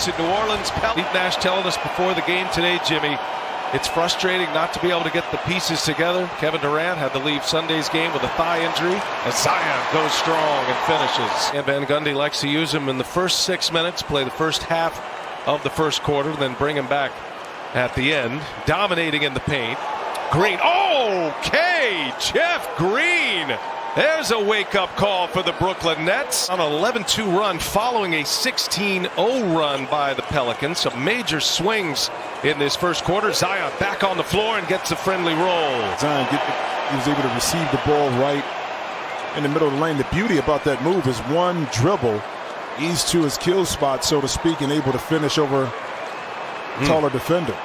It's in New Orleans. Pete Nash telling us before the game today, Jimmy, it's frustrating not to be able to get the pieces together. Kevin Durant had to leave Sunday's game with a thigh injury. As Zion goes strong and finishes. And Van Gundy likes to use him in the first 6 minutes, play the first half of the first quarter, then bring him back at the end. Dominating in the paint. Green. Okay, Jeff Green. There's a wake-up call for the Brooklyn Nets. On an 11-2 run following a 16-0 run by the Pelicans. Some major swings in this first quarter. Zion back on the floor and gets a friendly roll. Zion he was able to receive the ball right in the middle of the lane. The beauty about that move is one dribble, ease to his kill spot, so to speak, and able to finish over a taller defender.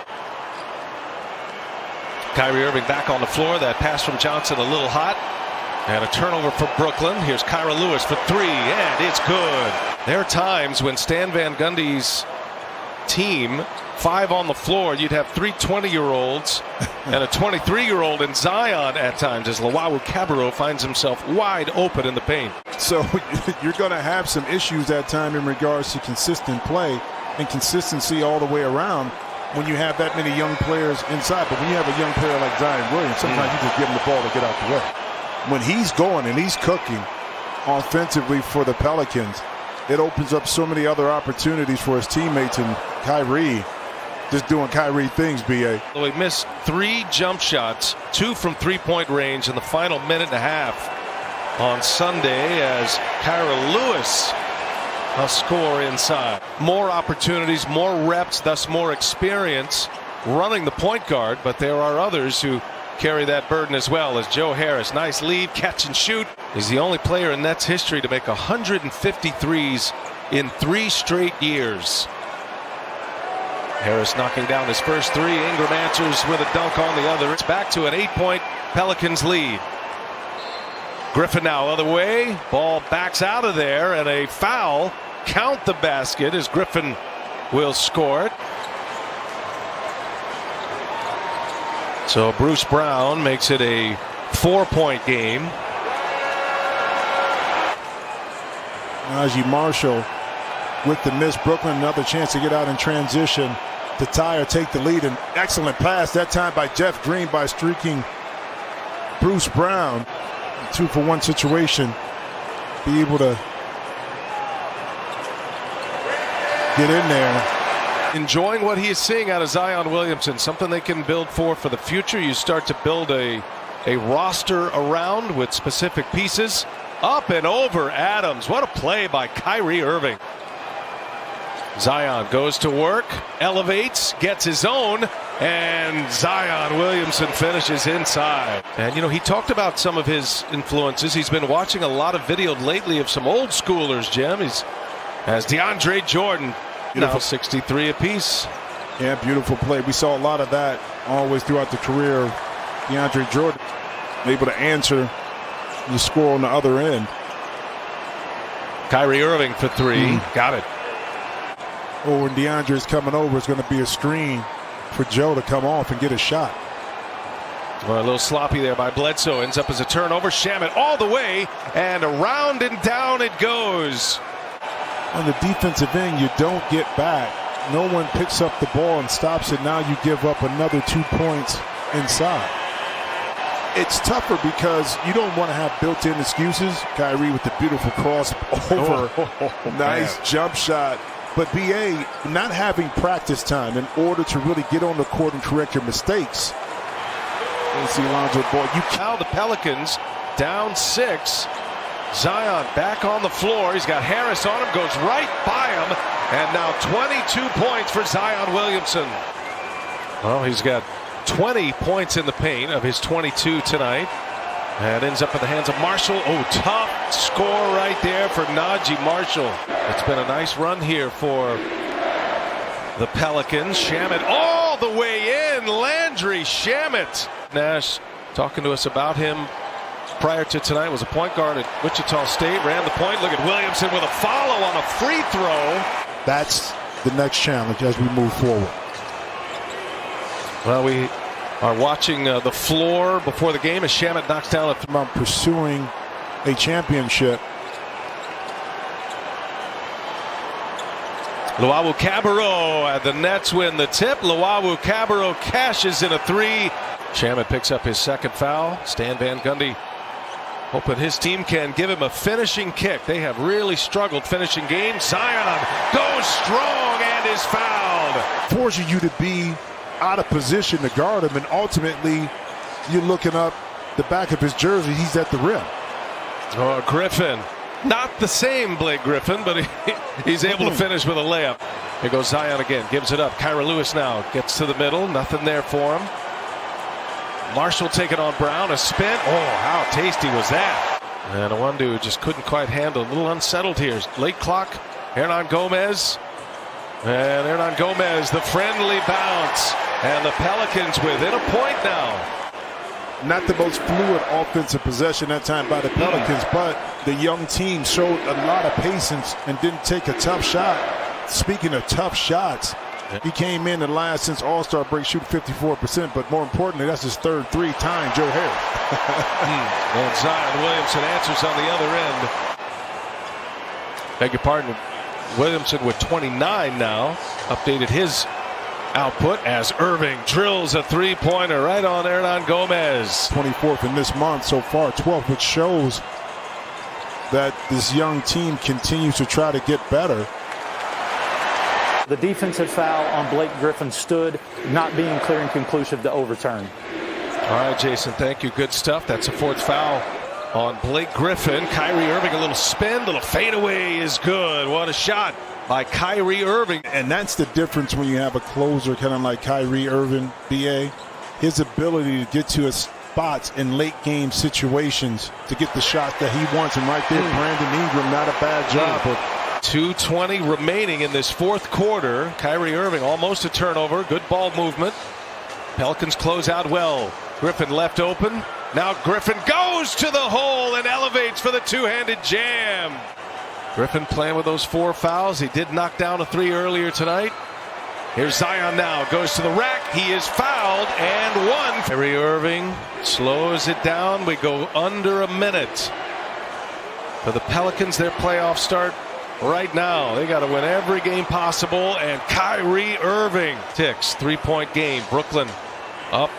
Kyrie Irving back on the floor. That pass from Johnson a little hot. And a turnover for Brooklyn. Here's Kyra Lewis for three, and it's good. There are times when Stan Van Gundy's team, 5 on the floor, you'd have 3 20-year-olds and a 23-year-old in Zion at times as Luwawu Cabarrot finds himself wide open in the paint. So you're going to have some issues that time in regards to consistent play and consistency all the way around when you have that many young players inside. But when you have a young player like Zion Williams, sometimes you just give him the ball to get out the way. When he's going and he's cooking offensively for the Pelicans, it opens up so many other opportunities for his teammates, and Kyrie just doing Kyrie things, B.A. Well, he missed 3 jump shots, 2 from three-point range in the final minute and a half on Sunday as Kyra Lewis a score inside. More opportunities, more reps, thus more experience running the point guard, but there are others who carry that burden as well. As Joe Harris, nice lead, catch and shoot. He's the only player in Nets history to make 153s in 3 straight years. Harris knocking down his first 3. Ingram answers with a dunk on the other. It's back to an 8-point Pelicans lead. Griffin now other way. Ball backs out of there, and a foul. Count the basket as Griffin will score it. So Bruce Brown makes it a 4-point game. Najee Marshall with the miss. Brooklyn another chance to get out in transition to tie or take the lead. An excellent pass that time by Jeff Green by streaking Bruce Brown. 2-for-1 situation. Be able to get in there. Enjoying what he is seeing out of Zion Williamson, something they can build for the future. You start to build a roster around with specific pieces. Up and over Adams. What a play by Kyrie Irving. Zion goes to work, elevates, gets his own, and Zion Williamson finishes inside. And you know, he talked about some of his influences. He's been watching a lot of video lately of some old schoolers, Jim. As DeAndre Jordan. Now 63 apiece. Yeah, beautiful play. We saw a lot of that always throughout the career of DeAndre Jordan. Able to answer the score on the other end. Kyrie Irving for 3. Got it. Oh, when DeAndre is coming over, it's going to be a screen for Joe to come off and get a shot. Well, a little sloppy there by Bledsoe. Ends up as a turnover. Shamet all the way, and around and down it goes. On the defensive end, you don't get back. No one picks up the ball and stops it. Now you give up another 2 points inside. It's tougher because you don't want to have built-in excuses. Kyrie with the beautiful crossover. Nice jump shot. But B.A., not having practice time in order to really get on the court and correct your mistakes. Let's see Lonzo Ball. Now the Pelicans down 6. Zion back on the floor. He's got Harris on him, goes right by him, and now 22 points for Zion Williamson. Well, he's got 20 points in the paint of his 22 tonight, and ends up in the hands of Marshall. Oh, tough score right there for Najee Marshall. It's been a nice run here for the Pelicans. Shamet all the way in. Landry Shamet. Nash talking to us about him prior to tonight. Was a point guard at Wichita State, ran the point. Look at Williamson with a follow on a free throw. That's the next challenge as we move forward. Well, we are watching the floor before the game as Shamet knocks down about pursuing a championship. Luawu-Cabarrot, and the Nets win the tip. Luawu-Cabarrot cashes in a three. Shamet picks up his second foul. Stan Van Gundy hoping his team can give him a finishing kick. They have really struggled finishing games. Zion goes strong and is fouled. Forcing you to be out of position to guard him, and ultimately you're looking up the back of his jersey. He's at the rim. Oh, Griffin. Not the same Blake Griffin, but he's able to finish with a layup. Here goes Zion again. Gives it up. Kyra Lewis now gets to the middle. Nothing there for him. Marshall taking on Brown. A spin. Oh, how tasty was that? And Awandu just couldn't quite handle. A little unsettled here. Late clock. Hernan Gomez. And Hernan Gomez, the friendly bounce. And the Pelicans within a point now. Not the most fluid offensive possession that time by the Pelicans, but the young team showed a lot of patience and didn't take a tough shot. Speaking of tough shots, he came in the last since All-Star break shooting 54%, but more importantly, that's his third three-time Joe Harris. And Zion Williamson answers on the other end. Beg your pardon, Williamson with 29 now, updated his output as Irving drills a three-pointer right on Hernan Gomez. 24th in this month so far, 12th, which shows that this young team continues to try to get better. The defensive foul on Blake Griffin stood, not being clear and conclusive to overturn. All right, Jason, thank you. Good stuff. That's a fourth foul on Blake Griffin. Kyrie Irving, a little spin, little fadeaway is good. What a shot by Kyrie Irving. And that's the difference when you have a closer kind of like Kyrie Irving, BA. His ability to get to his spots in late game situations to get the shot that he wants. And right there, Brandon Ingram, not a bad job. 2:20 remaining in this fourth quarter. Kyrie Irving almost a turnover. Good ball movement. Pelicans close out well. Griffin left open. Now Griffin goes to the hole and elevates for the two-handed jam. Griffin playing with those 4 fouls. He did knock down a 3 earlier tonight. Here's Zion now. Goes to the rack. He is fouled and one. Kyrie Irving slows it down. We go under a minute. For the Pelicans, their playoff start right now. They got to win every game possible. And Kyrie Irving ticks. 3-point game. Brooklyn up.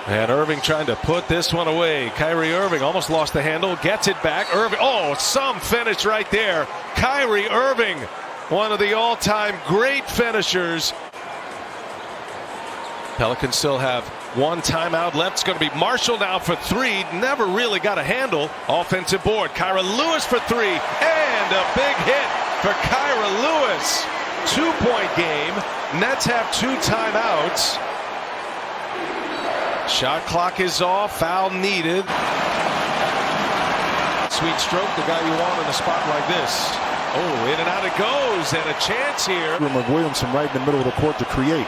And Irving trying to put this one away. Kyrie Irving almost lost the handle. Gets it back. Irving. Oh, some finish right there. Kyrie Irving, one of the all-time great finishers. Pelicans still have 1 timeout left. It's going to be Marshall now for 3. Never really got a handle. Offensive board. Kyra Lewis for 3. And a big hit for Kyra Lewis. 2-point game. Nets have 2 timeouts. Shot clock is off. Foul needed. Sweet stroke, the guy you want in a spot like this. Oh, in and out it goes, and a chance here. Williamson right in the middle of the court to create.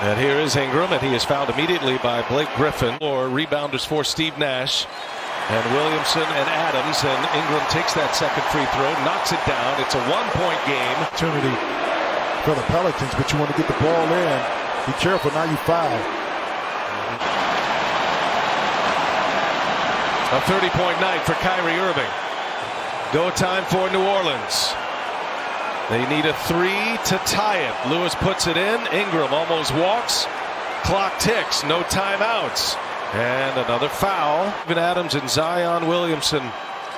And here is Ingram, and he is fouled immediately by Blake Griffin. Or rebounders for Steve Nash. And Williamson and Adams, and Ingram takes that second free throw, knocks it down. It's a 1-point game. Opportunity for the Pelicans, but you want to get the ball in. Be careful, now you foul. A 30-point night for Kyrie Irving. Go time for New Orleans. They need a 3 to tie it. Lewis puts it in. Ingram almost walks. Clock ticks. No timeouts. And another foul. Even Adams and Zion Williamson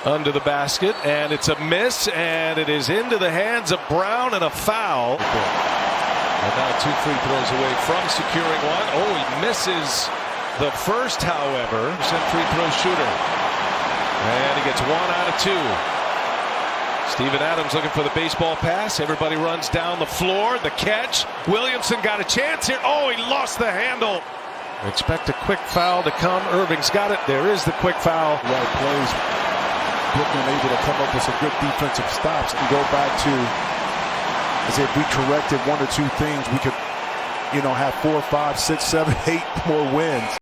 under the basket. And it's a miss. And it is into the hands of Brown and a foul. And now 2 free throws away from securing one. Oh, he misses the first, however. Free throw shooter. And he gets 1 out of 2. Steven Adams looking for the baseball pass. Everybody runs down the floor. The catch. Williamson got a chance here. Oh, he lost the handle. Expect a quick foul to come. Irving's got it. There is the quick foul. Right plays. Brooklyn able to come up with some good defensive stops and go back to, as if we corrected 1 or 2 things, we could, have 4, 5, 6, 7, 8 more wins.